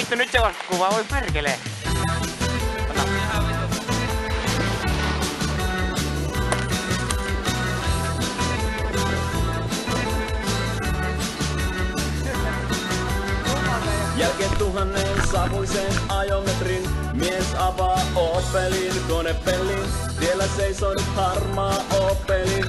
Vittu nyt se vasta kuvaa, voi perkelee. Jälkeen 1000 savuisen ajometrin mies avaa Opelin konepellin. Tiellä seisoo nyt harmaa Opeli.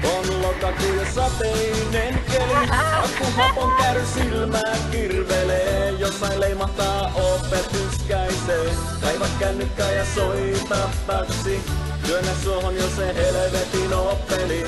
On lokakuu ja sateinen keli. Akkuhapon käry silmää kirvelee. Jossain leimahtaa Opel yskäisee. Kaiva kännykkää ja soita taksi. Työnnä suohon jo se helvetin Opeli.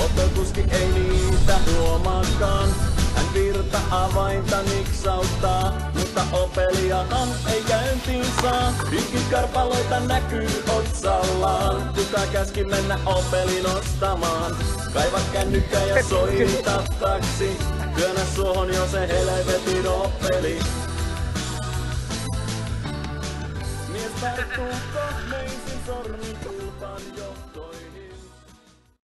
Opel-kuski ei niitä huomaakaan. Hän virta avainta niksauttaa, mutta Opeliahan ei käyntiin saa. Pinkkikarpaloita näkyy otsallaan. Kuka käski mennä Opelin ostamaan? Kaiva kännykkä ja soita taksi. Työnnä suohon jo se helvetin Opeli. Mies tarttuu kohmeisin sormin tulpan johtoon.